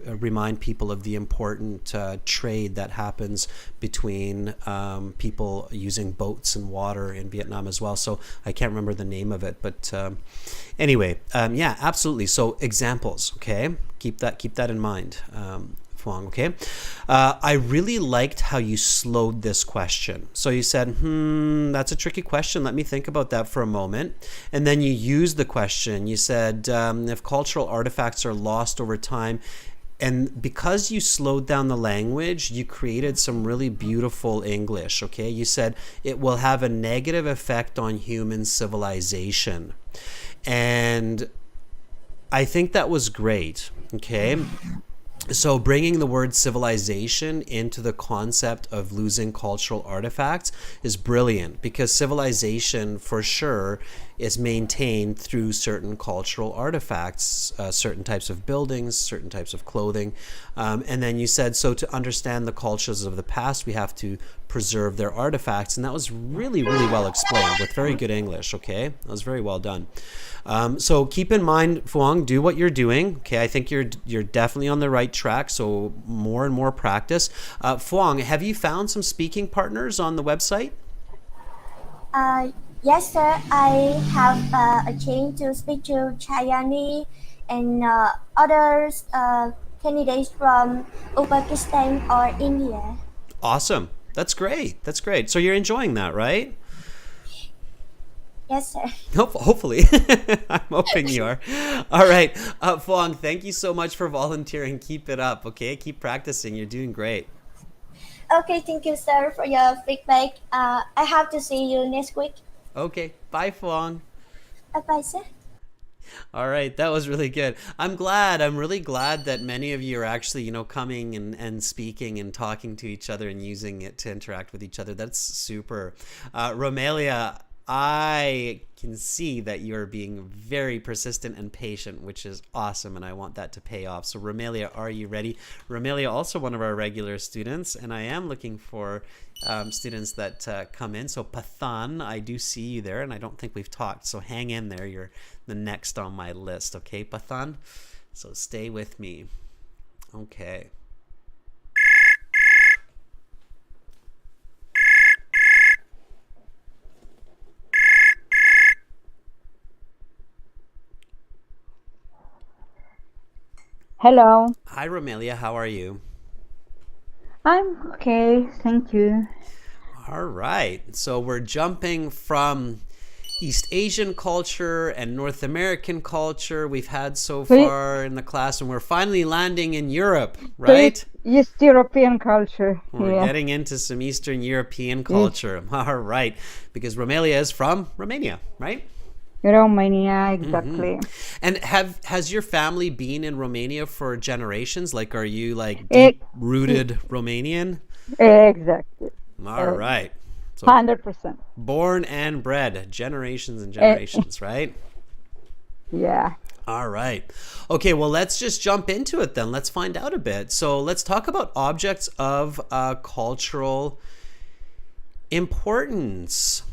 remind people of the important trade that happens between people using boats and water in Vietnam as well. So I can't remember the name of it, but anyway, yeah, absolutely. So examples, okay? Keep that in mind. Phuong, okay? I really liked how you slowed this question. So you said, that's a tricky question. Let me think about that for a moment. And then you used the question. You said, if cultural artifacts are lost over time, and because you slowed down the language, you created some really beautiful English, okay? You said it will have a negative effect on human civilization. And I think that was great, okay? So bringing the word civilization into the concept of losing cultural artifacts is brilliant, because civilization for sure is maintained through certain cultural artifacts, certain types of buildings, certain types of clothing. And then you said, so to understand the cultures of the past, we have to preserve their artifacts. And that was really, really well explained with very good English, okay? That was very well done. So keep in mind, Phuong, do what you're doing. Okay, I think you're definitely on the right track. So more and more practice. Phuong, have you found some speaking partners on the website? Yes, sir. I have a chance to speak to Chayani and others candidates from Uzbekistan or India. Awesome. That's great. That's great. So you're enjoying that, right? Yes, sir. Hopefully. I'm hoping you are. All right. Phuong, thank you so much for volunteering. Keep it up, okay? Keep practicing. You're doing great. Okay, thank you, sir, for your feedback. I have to see you next week. Okay, bye, Fuang. Bye, sir. All right, that was really good. I'm really glad that many of you are actually, coming and speaking and talking to each other and using it to interact with each other. That's super. Romelia, I can see that you're being very persistent and patient, which is awesome, and I want that to pay off. So, Romelia, are you ready? Romelia, also one of our regular students, and I am looking for students that come in. So, Pathan, I do see you there, and I don't think we've talked, so hang in there. You're the next on my list, okay, Pathan? So, stay with me. Okay. Hello. Hi, Romelia. How are you? I'm okay, thank you. All right. So we're jumping from East Asian culture and North American culture we've had so far in the class, and we're finally landing in Europe, right? East European culture. We're getting into some Eastern European culture. All right. Because Romelia is from Romania, right? Romania, exactly. And has your family been in Romania for generations? Like, are you like deep-rooted Romanian? Exactly. All right. So 100%. born and bred, generations and generations, right? Yeah. All right. Okay, well, let's just jump into it then. Let's find out a bit. So let's talk about objects of cultural importance.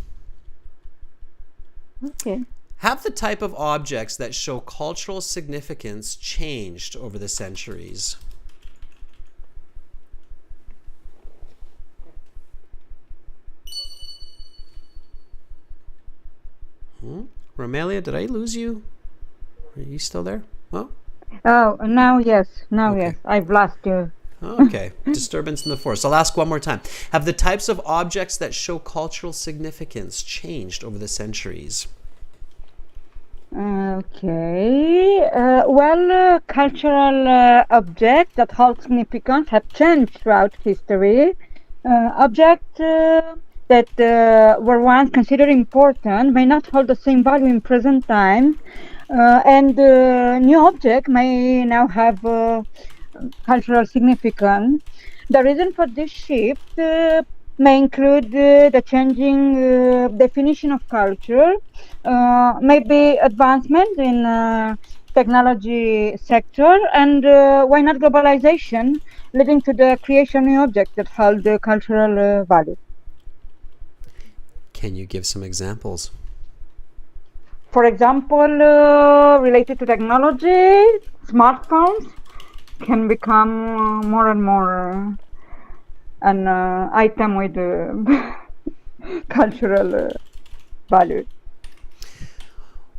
Okay. Have the type of objects that show cultural significance changed over the centuries? Romelia, did I lose you? Are you still there? Oh, Now yes. Okay. Yes. I've lost you. okay. Disturbance in the force. I'll ask one more time. Have the types of objects that show cultural significance changed over the centuries? Okay. Cultural objects that hold significance have changed throughout history. Objects that were once considered important may not hold the same value in present time, and new objects may now have cultural significance. The reason for this shift may include the changing definition of culture, maybe advancement in technology sector, and why not globalization, leading to the creation of new objects that hold the cultural value. Can you give some examples? For example, related to technology, smartphones can become more and more an item with cultural value.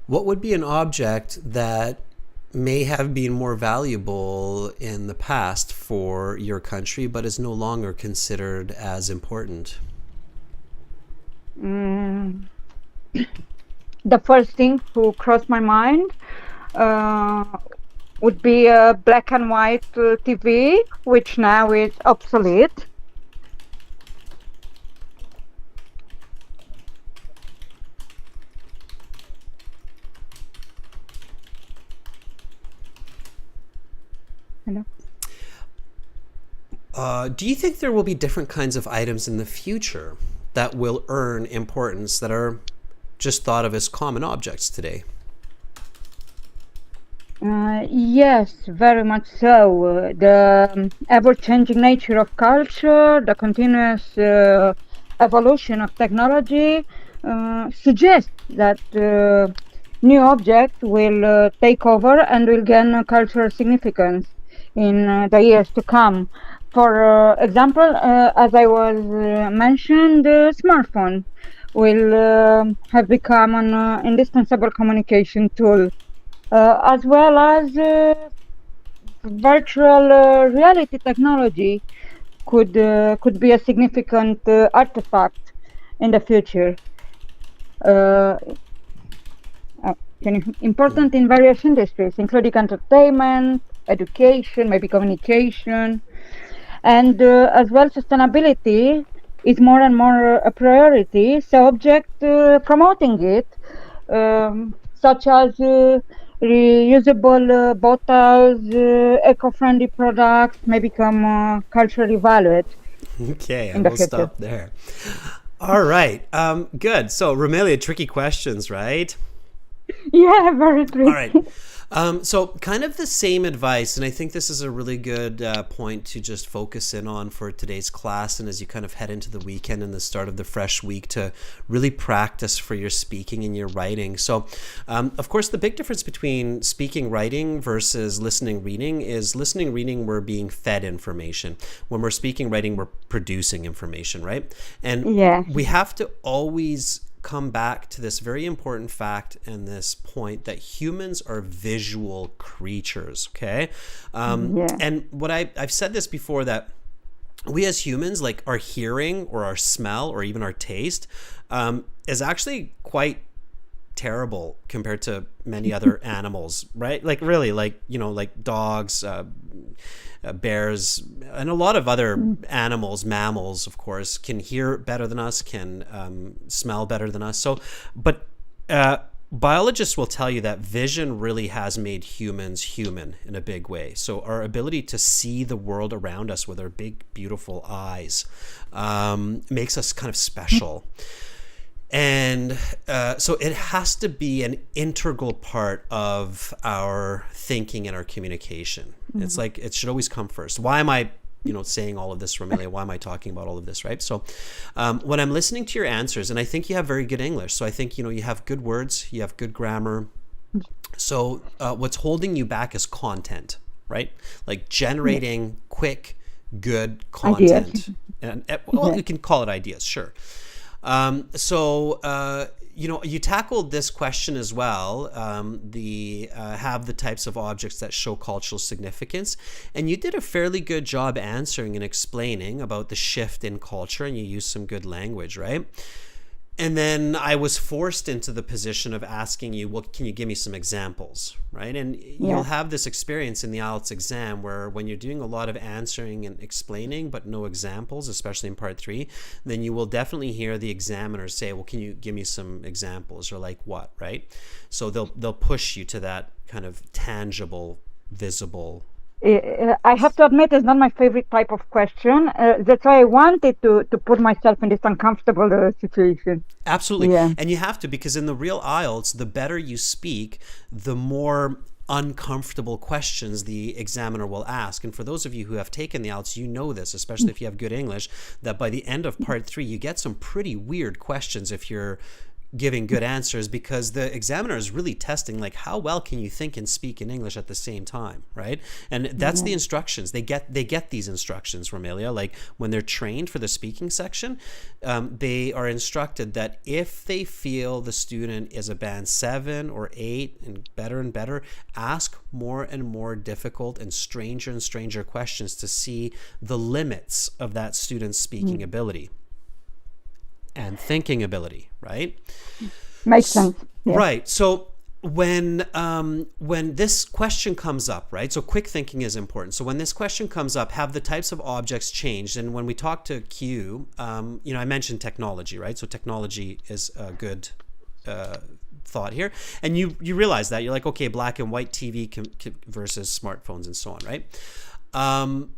What would be an object that may have been more valuable in the past for your country, but is no longer considered as important? The first thing to cross my mind would be a black and white TV, which now is obsolete. Hello? Do you think there will be different kinds of items in the future that will earn importance that are just thought of as common objects today? Yes, very much so. The ever-changing nature of culture, the continuous evolution of technology suggests that new objects will take over and will gain cultural significance in the years to come. For example, as I was mentioned, the smartphone will have become an indispensable communication tool, as well as virtual reality technology could be a significant artifact in the future. Important in various industries, including entertainment, education, maybe communication. And as well, sustainability is more and more a priority. So object promoting it, such as reusable bottles, eco-friendly products may become culturally valued Okay, in and the we'll future. stop there. All right. Good. So, Romelia, tricky questions, right? Yeah, very All tricky. right. So kind of the same advice, and I think this is a really good point to just focus in on for today's class, and as you kind of head into the weekend and the start of the fresh week, to really practice for your speaking and your writing. So of course, the big difference between speaking, writing versus listening, reading is listening, reading, we're being fed information. When we're speaking, writing, we're producing information, right? And Yeah. we have to always come back to this very important fact and this point that humans are visual creatures. Okay. Yeah. And what I've said this before, that we as humans, like our hearing or our smell or even our taste is actually quite terrible compared to many other animals, right? Like really, like, you know, like dogs, bears, and a lot of other animals, mammals, of course, can hear better than us, can smell better than us. So, but biologists will tell you that vision really has made humans human in a big way. So our ability to see the world around us with our big, beautiful eyes makes us kind of special. And so it has to be an integral part of our thinking and our communication. It's like, it should always come first. Why am I, saying all of this, Romelia? Why am I talking about all of this, right? So when I'm listening to your answers, and I think you have very good English. So I think, you have good words, you have good grammar. So what's holding you back is content, right? Like generating quick, good content. Ideas. And well, you can call it ideas, sure. You tackled this question as well, have the types of objects that show cultural significance. And you did a fairly good job answering and explaining about the shift in culture, and you used some good language, right? And then I was forced into the position of asking you, well, can you give me some examples, right? And you'll have this experience in the IELTS exam where when you're doing a lot of answering and explaining, but no examples, especially in part 3, then you will definitely hear the examiner say, well, can you give me some examples, or like what, right? So they'll push you to that kind of tangible, visible. I have to admit, it's not my favorite type of question. That's why I wanted to put myself in this uncomfortable situation. Absolutely. Yeah. And you have to, because in the real IELTS, the better you speak, the more uncomfortable questions the examiner will ask. And for those of you who have taken the IELTS, you know this, especially if you have good English, that by the end of part 3, you get some pretty weird questions if you're giving good answers, because the examiner is really testing, like, how well can you think and speak in English at the same time, right? And that's the instructions. They get these instructions, Romelia, like when they're trained for the speaking section, they are instructed that if they feel the student is a band 7 or 8 and better, ask more and more difficult and stranger questions to see the limits of that student's speaking ability and thinking ability, right? Makes sense. Yeah. Right. So when this question comes up, right? So quick thinking is important. So when this question comes up, have the types of objects changed? And when we talk to Q, I mentioned technology, right? So technology is a good thought here. And you realize that. You're like, okay, black and white TV versus smartphones and so on, right?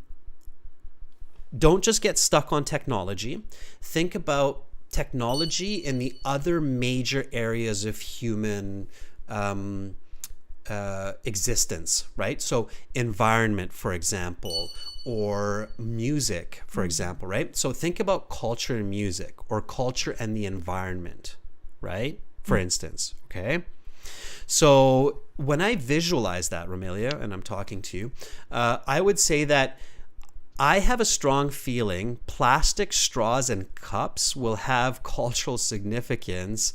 Don't just get stuck on technology. Think about technology in the other major areas of human existence, right? So environment, for example, or music, for example, right? So think about culture and music, or culture and the environment, right? For instance, okay? So when I visualize that, Romelia, and I'm talking to you, I would say that I have a strong feeling plastic straws and cups will have cultural significance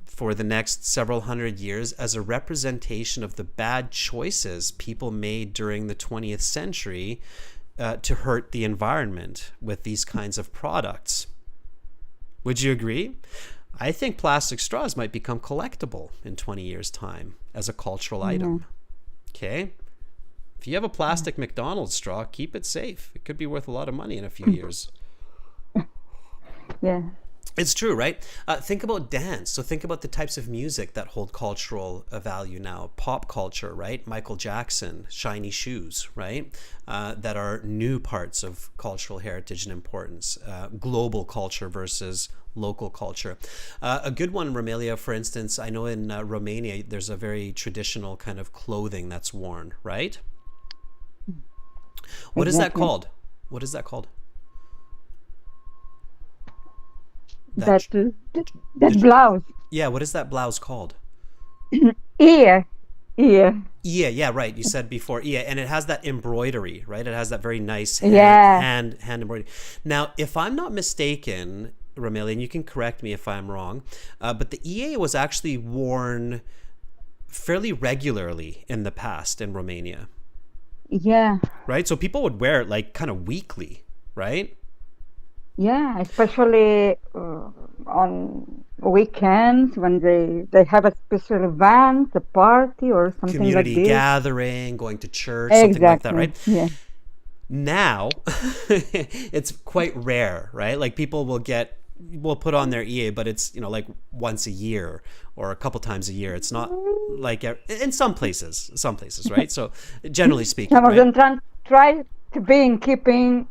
for the next several hundred years as a representation of the bad choices people made during the 20th century to hurt the environment with these kinds of products. Would you agree? I think plastic straws might become collectible in 20 years' time as a cultural item. Okay? If you have a plastic McDonald's straw, keep it safe. It could be worth a lot of money in a few years. Yeah. It's true, right? Think about dance. So think about the types of music that hold cultural value now. Pop culture, right? Michael Jackson, shiny shoes, right? That are new parts of cultural heritage and importance. Global culture versus local culture. A good one, Romelia, for instance, I know in Romania, there's a very traditional kind of clothing that's worn, right? What is that Exactly. called? What is that called? That the- blouse. Yeah, what is that blouse called? Ear. Yeah, right. You said before, and it has that embroidery, right? It has that very nice Yeah. hand embroidery. Now, if I'm not mistaken, Romelia, and you can correct me if I'm wrong, but the EA was actually worn fairly regularly in the past in Romania, Yeah. right? So people would wear it like kind of weekly, right? Yeah, especially on weekends when they have a special event, a party or something like Community this. gathering, going to church, something like that, right? Yeah. Now it's quite rare, right? Like people will put on their EA, but it's, like once a year or a couple times a year. It's not like in some places, right? So generally speaking, Some of right? them try to be in keeping,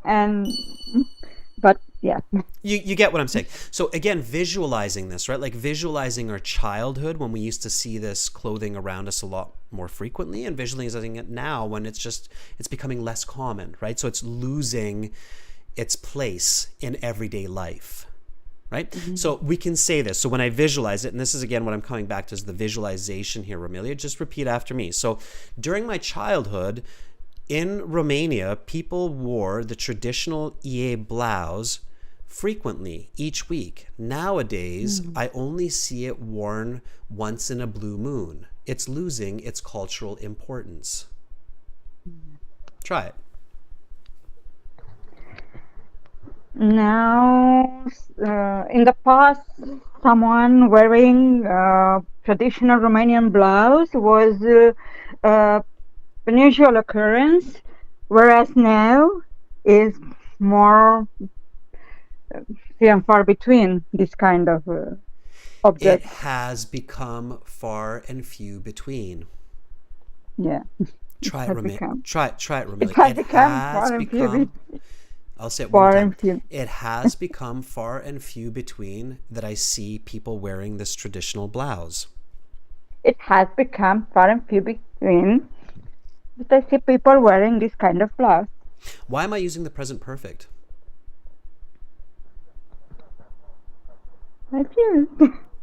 but yeah. You get what I'm saying. So again, visualizing this, right? Like visualizing our childhood when we used to see this clothing around us a lot more frequently, and visualizing it now when it's becoming less common, right? So it's losing its place in everyday life, right? Mm-hmm. So we can say this. So when I visualize it, and this is again what I'm coming back to is the visualization here, Romelia, just repeat after me. So during my childhood, in Romania, people wore the traditional EA blouse frequently each week. Nowadays, I only see it worn once in a blue moon. It's losing its cultural importance. Try it. Now, in the past, someone wearing traditional Romanian blouse was a unusual occurrence, whereas now is more few and far between this kind of object. It has become far and few between. Yeah. Try it, Romelia. Try it, Romelia. It has become far and few. I'll say it one more time. Few. It has become far and few between that I see people wearing this traditional blouse. It has become far and few between that I see people wearing this kind of blouse. Why am I using the present perfect? I feel.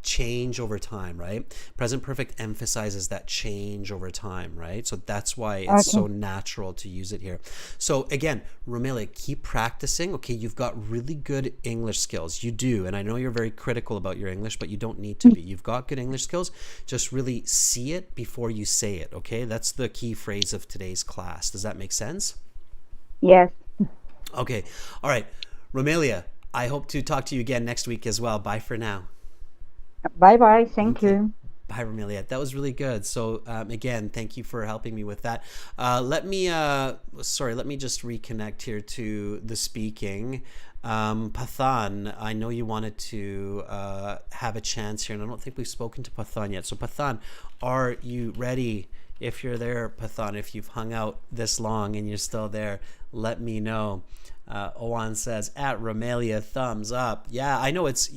Change over time, right? Present perfect emphasizes that change over time, right? So that's why it's so natural to use it here. So again, Romelia, keep practicing. Okay, you've got really good English skills. You do. And I know you're very critical about your English, but you don't need to be. You've got good English skills. Just really see it before you say it, okay? That's the key phrase of today's class. Does that make sense? Yes. Okay. All right. Romelia, I hope to talk to you again next week as well. Bye for now. Bye-bye. Thank you. Bye, Romelia. That was really good. So again, thank you for helping me with that. Let me just reconnect here to the speaking. Pathan, I know you wanted to have a chance here, and I don't think we've spoken to Pathan yet. So Pathan, are you ready? If you're there, Pathan, if you've hung out this long and you're still there, let me know. Owan says, at Romelia, thumbs up. Yeah, I know it's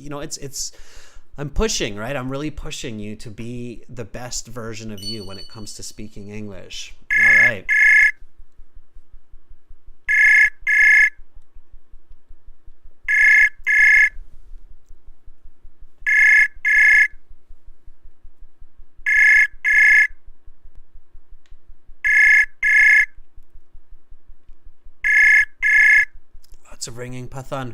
I'm pushing, right? I'm really pushing you to be the best version of you when it comes to speaking English. All right. Lots of ringing, Pathan.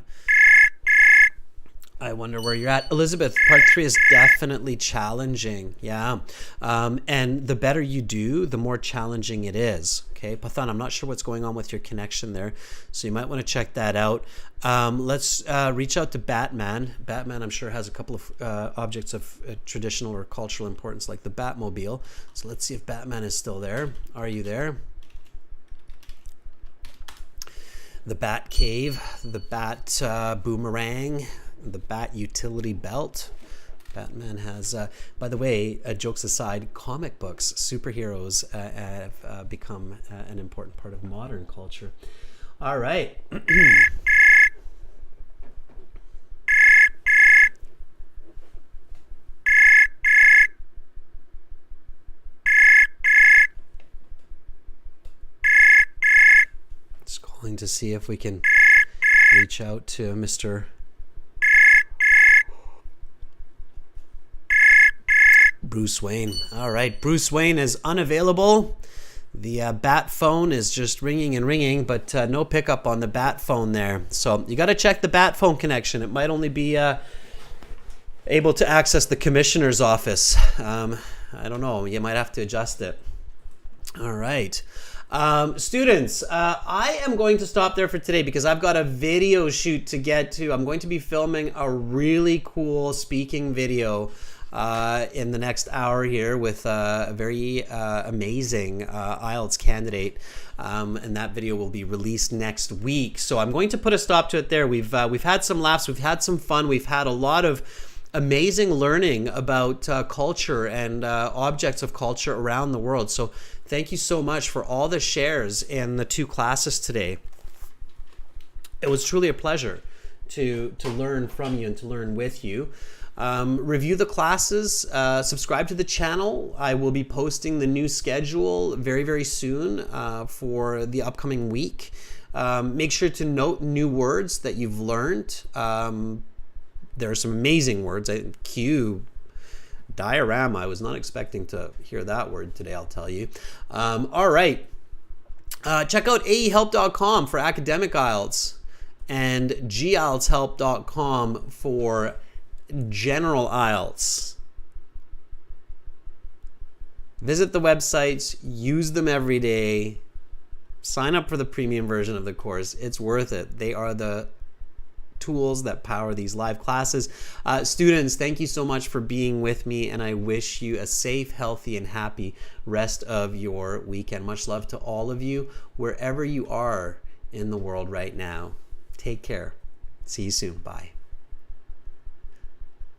I wonder where you're at. Elizabeth, part 3 is definitely challenging. Yeah. And the better you do, the more challenging it is. Okay. Pathan, I'm not sure what's going on with your connection there, so you might want to check that out. Let's reach out to Batman. Batman, I'm sure, has a couple of objects of traditional or cultural importance, like the Batmobile. So let's see if Batman is still there. Are you there? the bat cave, the bat boomerang, the bat utility belt. Batman has, by the way, jokes aside, comic books, superheroes have become an important part of modern culture. All right. Just calling to see if we can reach out to Mr. Bruce Wayne. All right, Bruce Wayne is unavailable. The bat phone is just ringing and ringing, but no pickup on the bat phone there. So you got to check the bat phone connection. It might only be able to access the commissioner's office. I don't know. You might have to adjust it. All right. Students, I am going to stop there for today because I've got a video shoot to get to. I'm going to be filming a really cool speaking video in the next hour here with a very amazing IELTS candidate, and that video will be released next week. So I'm going to put a stop to it there. We've had some laughs, we've had some fun, we've had a lot of amazing learning about culture and objects of culture around the world. So thank you so much for all the shares in the 2 classes today. It was truly a pleasure to learn from you and to learn with you. Review the classes, subscribe to the channel. I will be posting the new schedule very, very soon for the upcoming week. Make sure to note new words that you've learned. There are some amazing words. Diorama. I was not expecting to hear that word today, I'll tell you. All right. Check out aehelp.com for academic IELTS and gieltshelp.com for general IELTS. Visit the websites, use them every day, sign up for the premium version of the course. It's worth it. They are the tools that power these live classes. Students, thank you so much for being with me, and I wish you a safe, healthy, and happy rest of your weekend. Much love to all of you, wherever you are in the world right now. Take care. See you soon. Bye.